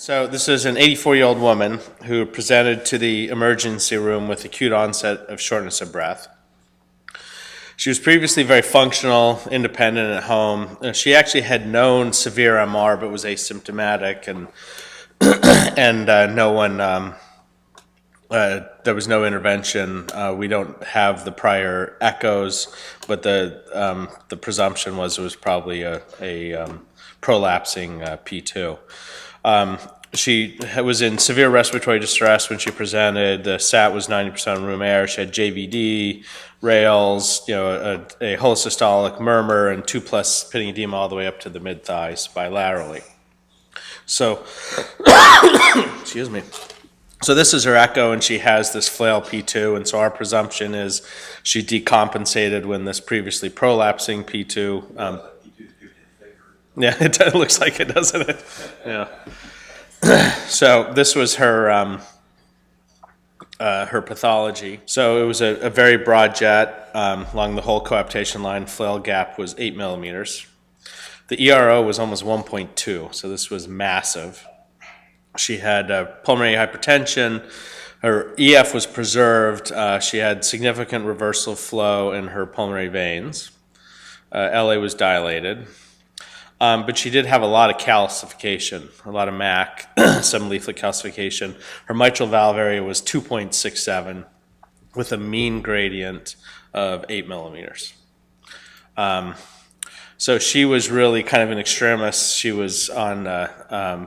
So this is an 84-year-old woman who presented to the emergency room with acute onset of shortness of breath. She was previously very functional, independent at home. She actually had known severe MR, but was asymptomatic, and there was no intervention. We don't have the prior echoes, but the presumption was it was probably a prolapsing P2. She was in severe respiratory distress when she presented. The SAT was 90% room air. She had JVD, Rales, a holosystolic murmur, and 2+ pitting edema all the way up to the mid-thighs bilaterally. So, excuse me. So this is her echo, and she has this flail P2, and so our presumption is she decompensated when this previously prolapsing P2. Yeah, it looks like it, doesn't it? Yeah. So this was her pathology. So it was a very broad jet along the whole coaptation line. Flail gap was 8 millimeters. The ERO was almost 1.2, so this was massive. She had pulmonary hypertension. Her EF was preserved. She had significant reversal flow in her pulmonary veins. LA was dilated. But she did have a lot of calcification, a lot of MAC, some leaflet calcification. Her mitral valve area was 2.67 with a mean gradient of 8 millimeters. So she was really kind of an extremis. She was on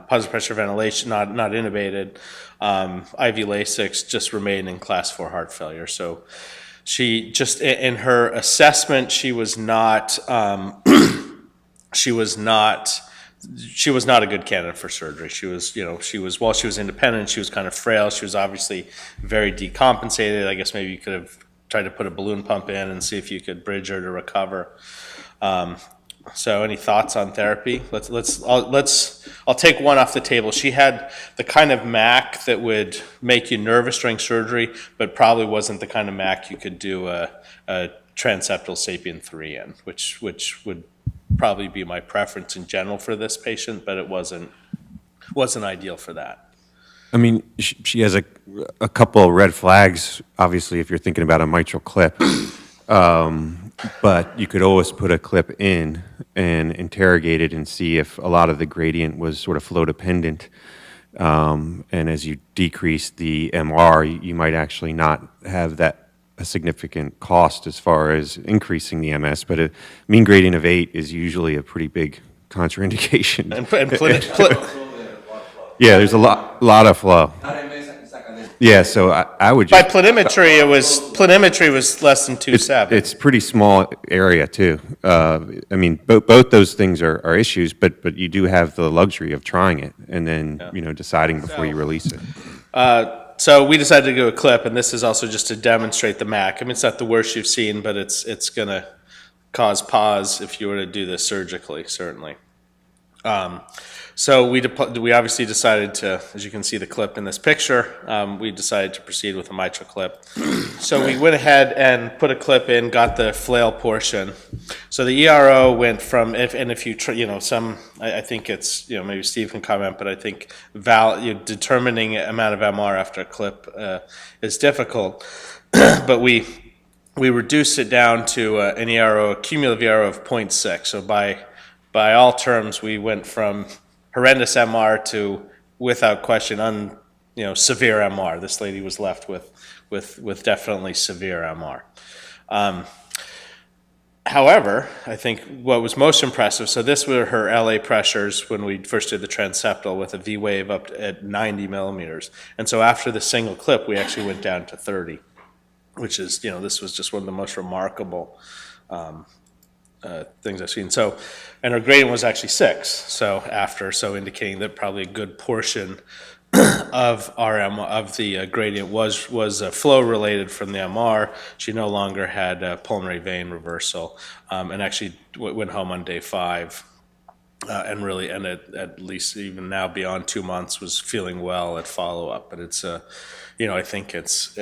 positive pressure ventilation, not intubated. IV Lasix, just remained in class 4 heart failure. So she just, in her assessment, she was not a good candidate for surgery. She was while she was independent, she was kind of frail. She was obviously very decompensated. I guess maybe you could have tried to put a balloon pump in and see if you could bridge her to recover. So any thoughts on therapy? I'll take one off the table. She had the kind of MAC that would make you nervous during surgery, but probably wasn't the kind of MAC you could do a transeptal sapien 3 in, which would probably be my preference in general for this patient, but it wasn't ideal for that. I mean, she has a couple of red flags, obviously, if you're thinking about a mitral clip. But you could always put a clip in and interrogate it and see if a lot of the gradient was sort of flow dependent. And as you decrease the MR, you might actually not have a significant cost as far as increasing the MS, but a mean gradient of 8 is usually a pretty big contraindication. Yeah, there's a lot of flow. Yeah, so I would just... By planimetry was less than 2.7. It's pretty small area too. I mean, both those things are issues, but you do have the luxury of trying it and then deciding before you release it. So we decided to do a clip, and this is also just to demonstrate the MAC. I mean, it's not the worst you've seen, but it's going to cause pause if you were to do this surgically, certainly. So we obviously decided to, as you can see the clip in this picture, we decided to proceed with a mitral clip. So we went ahead and put a clip in, got the flail portion. So the ERO went from, I think it's, maybe Steve can comment, but I think determining amount of MR after a clip is difficult. But we reduced it down to an ERO, a cumulative ERO of 0.6. So by all terms, we went from horrendous MR to, without question, severe MR. This lady was left with definitely severe MR. However, I think what was most impressive, so this were her LA pressures when we first did the transeptal with a V wave up at 90 millimeters. And so after the single clip, we actually went down to 30, which is, this was just one of the most remarkable things I've seen. So, and her gradient was actually 6. So indicating that probably a good portion of the gradient was flow related from the MR. She no longer had pulmonary vein reversal, and actually went home on day 5, and at least even now beyond 2 months was feeling well at follow up. But it's I think it's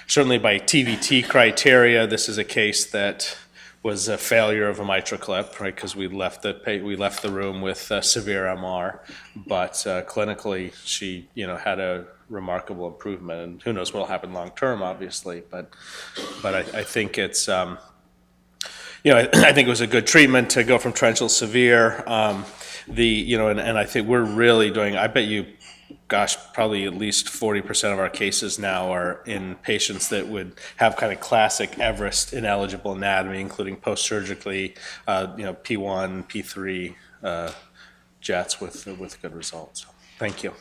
certainly by TVT criteria, this is a case that was a failure of a mitral clip, right? Because we left the room with severe MR, but clinically she, had a remarkable improvement, and who knows what'll happen long term, obviously. But I think it's I think it was a good treatment to go from torrential to severe. And I think we're really doing. I bet you, gosh, probably at least 40% of our cases now are in patients that would have kind of classic Everest ineligible anatomy, including post-surgically, P1, P3 jets with good results. Thank you.